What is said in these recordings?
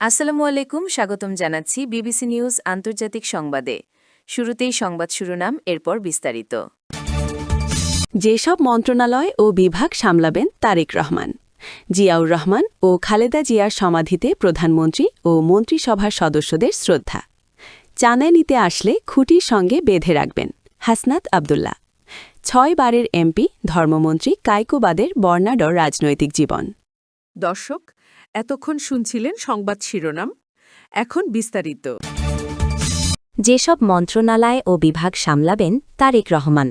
আসসালামু আলাইকুম, স্বাগতম জানাচ্ছি বিবিসি নিউজ আন্তর্জাতিক সংবাদে। শুরুতেই সংবাদ শিরোনাম, এরপর বিস্তারিত। যেসব মন্ত্রণালয় ও বিভাগ সামলাবেন তারেক রহমান। জিয়াউর রহমান ও খালেদা জিয়ার সমাধিতে প্রধানমন্ত্রী ও মন্ত্রিসভার সদস্যদের শ্রদ্ধা। চাঁদায় নিতে আসলে খুঁটির সঙ্গে বেঁধে রাখবেন হাসনাত আবদুল্লাহ। 6 বারের এমপি ধর্মমন্ত্রী কায়কোবাদের বর্ণাঢ্য রাজনৈতিক জীবন। দর্শক, এতক্ষণ শুনছিলেন সংবাদ শিরোনাম, এখন বিস্তারিত। যেসব মন্ত্রণালয় ও বিভাগ সামলাবেন তারেক রহমান।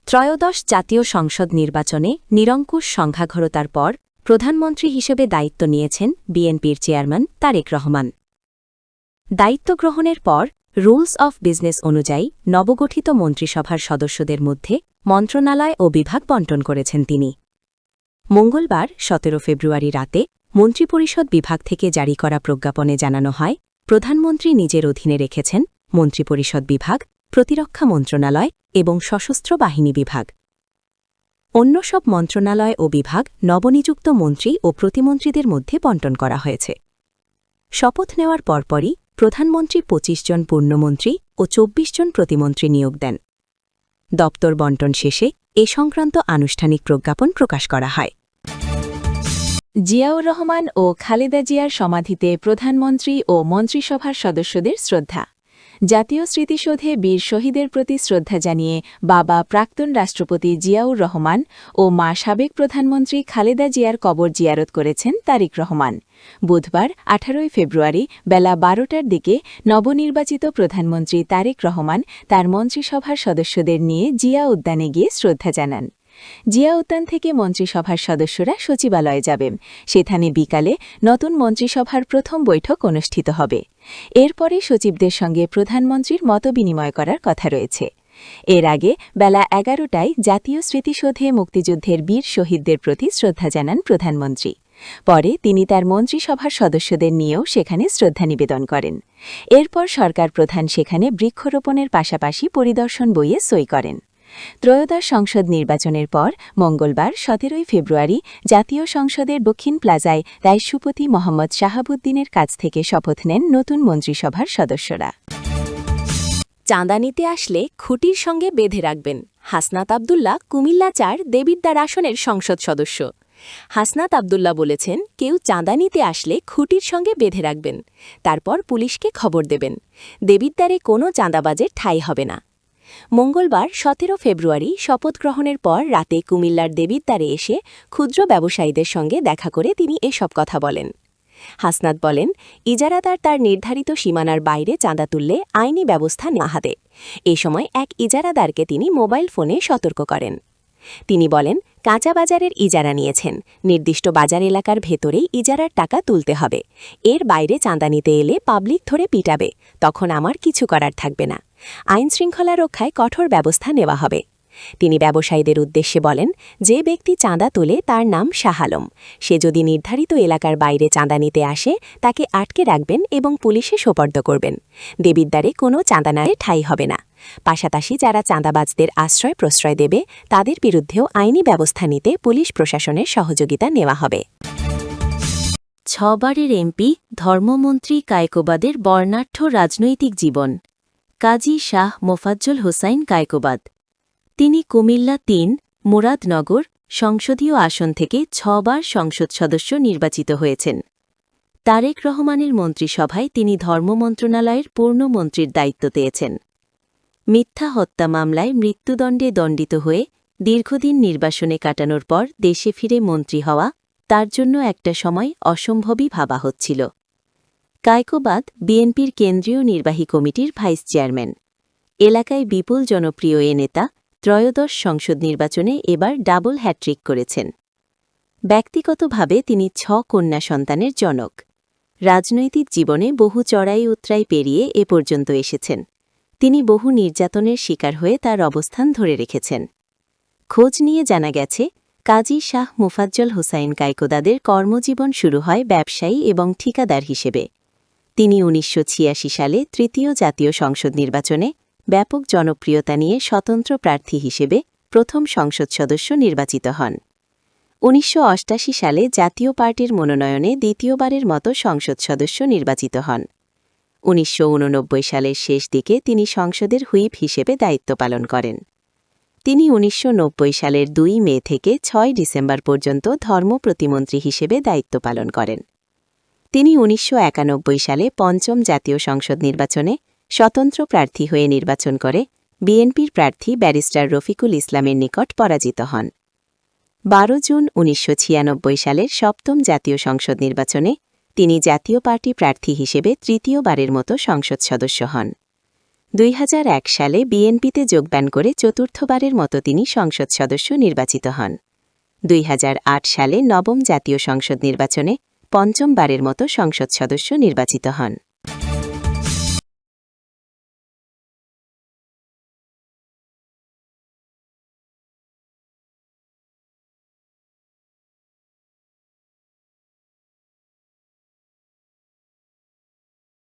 ত্রয়োদশ জাতীয় সংসদ নির্বাচনে নিরঙ্কুশ সংখ্যাঘোরতার পর প্রধানমন্ত্রী হিসেবে দায়িত্ব নিয়েছেন বিএনপির চেয়ারম্যান তারেক রহমান। দায়িত্ব গ্রহণের পর রুলস অফ বিজনেস অনুযায়ী নবগঠিত মন্ত্রিসভার সদস্যদের মধ্যে মন্ত্রণালয় ও বিভাগ বণ্টন করেছেন তিনি। মঙ্গলবার 17 ফেব্রুয়ারি রাতে মন্ত্রিপরিষদ বিভাগ থেকে জারি করা প্রজ্ঞাপনে জানানো হয়, প্রধানমন্ত্রী নিজের অধীনে রেখেছেন মন্ত্রিপরিষদ বিভাগ, প্রতিরক্ষা মন্ত্রণালয় এবং সশস্ত্র বাহিনী বিভাগ। অন্য সব মন্ত্রণালয় ও বিভাগ নবনিযুক্ত মন্ত্রী ও প্রতিমন্ত্রীদের মধ্যে বণ্টন করা হয়েছে। শপথ নেওয়ার পরপরই প্রধানমন্ত্রী 25 জন পূর্ণমন্ত্রী ও 24 জন প্রতিমন্ত্রী নিয়োগ দেন। দপ্তর বণ্টন শেষে এ সংক্রান্ত আনুষ্ঠানিক প্রজ্ঞাপন প্রকাশ করা হয়। জিয়াউর রহমান ও খালেদা জিয়ার সমাধিতে প্রধানমন্ত্রী ও মন্ত্রিসভার সদস্যদের শ্রদ্ধা। জাতীয় স্মৃতিসৌধে বীর শহীদের প্রতি শ্রদ্ধা জানিয়ে বাবা প্রাক্তন রাষ্ট্রপতি জিয়াউর রহমান ও মা সাবেক প্রধানমন্ত্রী খালেদা জিয়ার কবর জিয়ারত করেছেন তারেক রহমান। বুধবার 18 ফেব্রুয়ারি বেলা 12টার দিকে নবনির্বাচিত প্রধানমন্ত্রী তারেক রহমান তার মন্ত্রিসভার সদস্যদের নিয়ে জিয়া উদ্যানে গিয়ে শ্রদ্ধা জানান। জিয়া উদ্যান থেকে মন্ত্রিসভার সদস্যরা সচিবালয়ে যাবেন। সেখানে বিকালে নতুন মন্ত্রিসভার প্রথম বৈঠক অনুষ্ঠিত হবে। এরপরে সচিবদের সঙ্গে প্রধানমন্ত্রীর মতবিনিময় করার কথা রয়েছে। এর আগে বেলা 11টায় জাতীয় স্মৃতিসৌধে মুক্তিযুদ্ধের বীর শহীদদের প্রতি শ্রদ্ধা জানান প্রধানমন্ত্রী। পরে তিনি তার মন্ত্রিসভার সদস্যদের নিয়েও সেখানে শ্রদ্ধা নিবেদন করেন। এরপর সরকার প্রধান সেখানে বৃক্ষরোপণের পাশাপাশি পরিদর্শন বইয়ে সই করেন। ত্রয়োদশ সংসদ নির্বাচনের পর মঙ্গলবার 17 ফেব্রুয়ারি জাতীয় সংসদের দক্ষিণ প্লাজায় রাষ্ট্রপতি মোহাম্মদ শাহাবুদ্দিনের কাছ থেকে শপথ নেন নতুন মন্ত্রিসভার সদস্যরা। চাঁদা নিতে আসলে খুঁটির সঙ্গে বেঁধে রাখবেন হাসনাত আবদুল্লাহ, কুমিল্লা 4 দেবিদ্বার আসনের সংসদ সদস্য। হাসনাত আবদুল্লাহ বলেছেন, কেউ চাঁদা নিতে আসলে খুঁটির সঙ্গে বেঁধে রাখবেন, তারপর পুলিশকে খবর দেবেন। দেবিদ্বারে কোনো চাঁদাবাজের ঠাঁই হবে না। মঙ্গলবার 17 ফেব্রুয়ারি শপথ গ্রহণের পর রাতে কুমিল্লার দেবিদ্বারে এসে ক্ষুদ্র ব্যবসায়ীদের সঙ্গে দেখা করে তিনি এসব কথা বলেন। হাসনাত বলেন, ইজারাদার তার নির্ধারিত সীমানার বাইরে চাঁদা তুললে আইনি ব্যবস্থা নেওয়া হবে। এ সময় এক ইজারাদারকে তিনি মোবাইল ফোনে সতর্ক করেন। তিনি বলেন, কাঁচা বাজারের ইজারা নিয়েছেন, নির্দিষ্ট বাজার এলাকার ভেতরেই ইজারার টাকা তুলতে হবে। এর বাইরে চাঁদা নিতে এলে পাবলিক ধরে পিটাবে, তখন আমার কিছু করার থাকবে না। আইনশৃঙ্খলা রক্ষায় কঠোর ব্যবস্থা নেওয়া হবে। তিনি ব্যবসায়ীদের উদ্দেশ্যে বলেন, যে ব্যক্তি চাঁদা তোলে তার নাম শাহ আলম। সে যদি নির্ধারিত এলাকার বাইরে চাঁদা নিতে আসে তাকে আটকে রাখবেন এবং পুলিশে সোপর্দ করবেন। দেবিদ্বারে কোনো চাঁদা না ঠাঁই হবে না। পাশাপাশি যারা চাঁদাবাজদের আশ্রয় প্রশ্রয় দেবে তাদের বিরুদ্ধেও আইনি ব্যবস্থা নিতে পুলিশ প্রশাসনের সহযোগিতা নেওয়া হবে। 6 বারের এমপি ধর্মমন্ত্রী কায়কোবাদের বর্ণাঢ্য রাজনৈতিক জীবন। কাজী শাহ মোফাজ্জল হোসাইন কায়কোবাদ। তিনি কুমিল্লা 3 মুরাদনগর সংসদীয় আসন থেকে 6 বার সংসদ সদস্য নির্বাচিত হয়েছেন। তারেক রহমানের মন্ত্রিসভায় তিনি ধর্ম মন্ত্রণালয়ের পূর্ণ মন্ত্রীর দায়িত্ব পেয়েছেন। মিথ্যা হত্যা মামলায় মৃত্যুদণ্ডে দণ্ডিত হয়ে দীর্ঘদিন নির্বাসনে কাটানোর পর দেশে ফিরে মন্ত্রী হওয়া তার জন্য একটা সময় অসম্ভবই ভাবা হচ্ছিল। কায়কোবাদ বিএনপির কেন্দ্রীয় নির্বাহী কমিটির ভাইস চেয়ারম্যান। এলাকায় বিপুল জনপ্রিয় এ নেতা ত্রয়োদশ সংসদ নির্বাচনে এবার ডাবল হ্যাট্রিক করেছেন। ব্যক্তিগতভাবে তিনি 6 কন্যা সন্তানের জনক। রাজনৈতিক জীবনে বহু চড়াই উতরাই পেরিয়ে এ পর্যন্ত এসেছেন। তিনি বহু নির্যাতনের শিকার হয়ে তার অবস্থান ধরে রেখেছেন। খোঁজ নিয়ে জানা গেছে, কাজী শাহ মোফাজ্জল হোসাইন কায়কোবাদের কর্মজীবন শুরু হয় ব্যবসায়ী এবং ঠিকাদার হিসেবে। তিনি 1986 সালে তৃতীয় জাতীয় সংসদ নির্বাচনে ব্যাপক জনপ্রিয়তা নিয়ে স্বতন্ত্র প্রার্থী হিসেবে প্রথম সংসদ সদস্য নির্বাচিত হন। 1988 সালে জাতীয় পার্টির মনোনয়নে দ্বিতীয়বারের মতো সংসদ সদস্য নির্বাচিত হন। 1989 সালের শেষ দিকে তিনি সংসদের হুইপ হিসেবে দায়িত্ব পালন করেন। তিনি 1990 সালের 2 মে থেকে 6 ডিসেম্বর পর্যন্ত ধর্ম প্রতিমন্ত্রী হিসেবে দায়িত্ব পালন করেন। তিনি 1991 সালে পঞ্চম জাতীয় সংসদ নির্বাচনে স্বতন্ত্র প্রার্থী হয়ে নির্বাচন করে বিএনপির প্রার্থী ব্যারিস্টার রফিকুল ইসলামের নিকট পরাজিত হন। 12 জুন 1996 সালের সপ্তম জাতীয় সংসদ নির্বাচনে তিনি জাতীয় পার্টি প্রার্থী হিসেবে তৃতীয়বারের মতো সংসদ সদস্য হন। 2001 সালে বিএনপিতে যোগদান করে চতুর্থবারের মতো তিনি সংসদ সদস্য নির্বাচিত হন। 2008 সালে নবম জাতীয় সংসদ নির্বাচনে পঞ্চমবারের মতো সংসদ সদস্য নির্বাচিত হন।